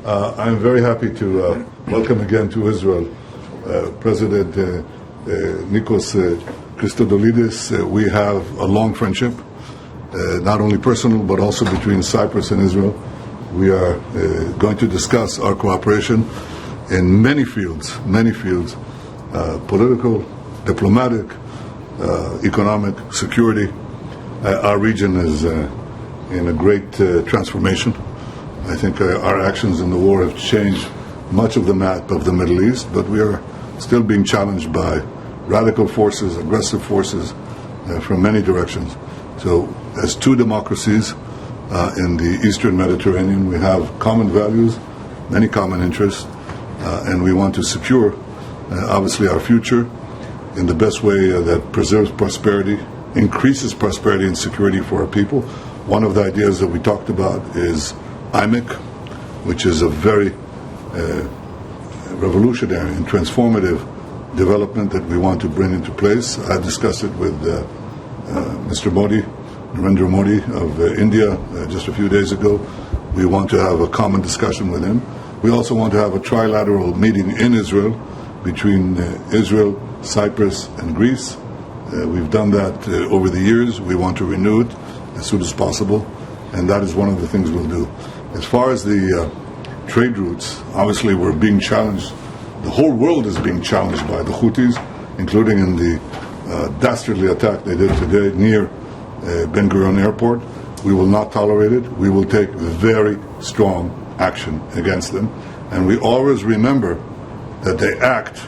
I'm very happy to welcome again to Israel President Nikos Christodoulides. We have a long friendship, not only personal but also between Cyprus and Israel. We are going to discuss our cooperation in many fields, political, diplomatic, economic, security. Our region is in a great transformation. I think our actions in the war have changed much of the map of the Middle East, but we are still being challenged by radical forces, aggressive forces from many directions. So as two democracies in the Eastern Mediterranean, we have common values, many common interests, and we want to secure, obviously, our future in the best way that preserves prosperity, increases prosperity and security for our people. One of the ideas that we talked about is IMEC, which is a very revolutionary and transformative development that we want to bring into place. I discussed it with Mr. Modi, Narendra Modi of India just a few days ago. We want to have a common discussion with him. We also want to have a trilateral meeting in Israel between Israel, Cyprus, and Greece. We've done that over the years. We want to renew it as soon as possible, and that is one of the things we'll do. As far as the trade routes, obviously we're being challenged. The whole world is being challenged by the Houthis, including in the dastardly attack they did today near Ben Gurion Airport. We will not tolerate it. We will take very strong action against them. And we always remember that they act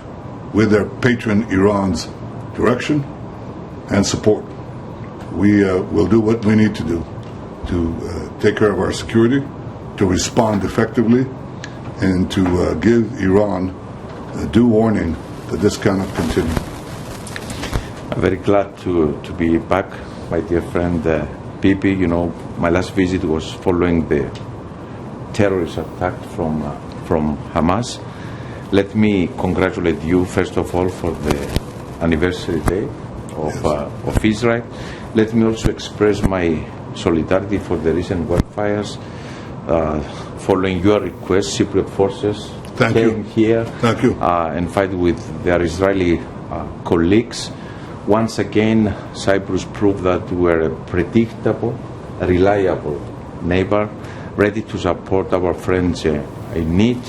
with their patron Iran's direction and support. We will do what we need to do to take care of our security, to respond effectively, and to give Iran a due warning that this cannot continue. I'm very glad to be back, my dear friend Bibi. You know, my last visit was following the terrorist attack from Hamas. Let me congratulate you, first of all, for the anniversary day of Israel. Let me also express my solidarity for the recent wildfires. Following your request, Cypriot forces came here and fight with their Israeli colleagues. Once again, Cyprus proved that we are a predictable, reliable neighbor, ready to support our friends in need.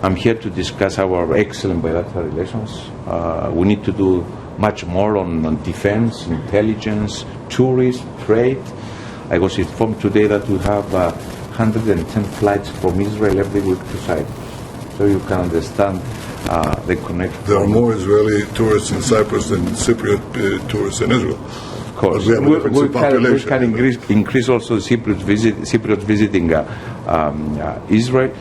I'm here to discuss our excellent bilateral relations. We need to do much more on defense, intelligence, tourism, trade. I was informed today that we have 110 flights from Israel every week to Cyprus. So you can understand the connection. There are more Israeli tourists in Cyprus than Cypriot tourists in Israel. Of course. But we have a different population. We can increase also Cypriot visiting Israel.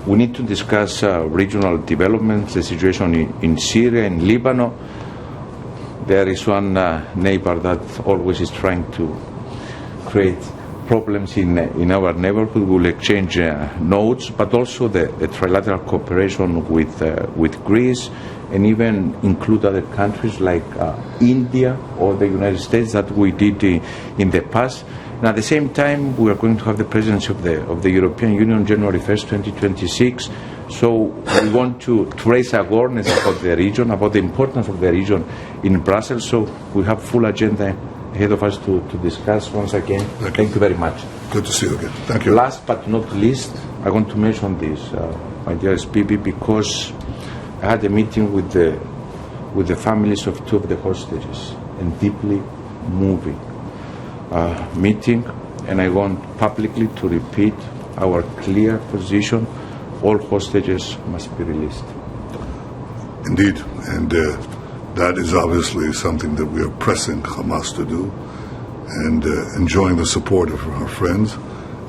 We need to discuss regional developments, the situation in Syria and Lebanon. There is one neighbor that always is trying to create problems in our neighborhood. We will exchange notes, but also the trilateral cooperation with Greece, and even include other countries like India or the United States that we did in the past. And at the same time, we are going to have the presidency of the European Union January 1st, 2026. So we want to raise awareness about the region, about the importance of the region in Brussels. So we have full agenda ahead of us to discuss once again. Thank you very much. Good to see you again. Thank you. Last but not least, I want to mention this, my dearest Bibi, because I had a meeting with the families of two of the hostages, and deeply moving meeting, and I want publicly to repeat our clear position: all hostages must be released. Indeed, and that is obviously something that we are pressing Hamas to do, and enjoying the support of our friends,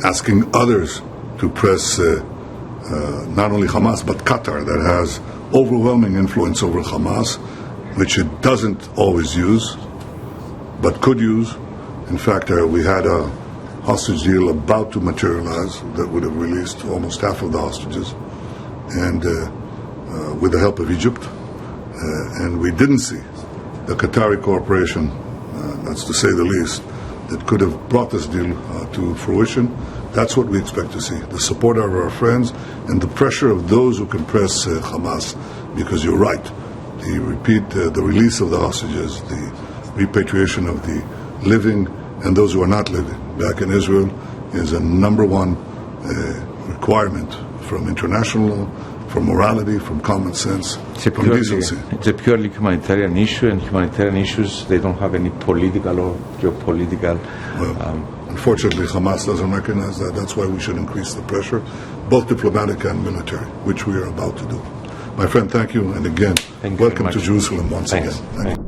asking others to press not only Hamas but Qatar, that has overwhelming influence over Hamas, which it doesn't always use, but could use. In fact, we had a hostage deal about to materialize that would have released almost half of the hostages, and with the help of Egypt. And we didn't see the Qatari cooperation, that's to say the least, that could have brought this deal to fruition. That's what we expect to see. The support of our friends and the pressure of those who can press Hamas, because you're right. The release of the hostages, the repatriation of the living and those who are not living back in Israel is a number one requirement from international law, from morality, from common sense, from decency. It's a purely humanitarian issue, and humanitarian issues, they don't have any political or geopolitical. Unfortunately, Hamas doesn't recognize that. That's why we should increase the pressure, both diplomatic and military, which we are about to do. My friend, thank you, and again, welcome to Jerusalem once again. Thank you.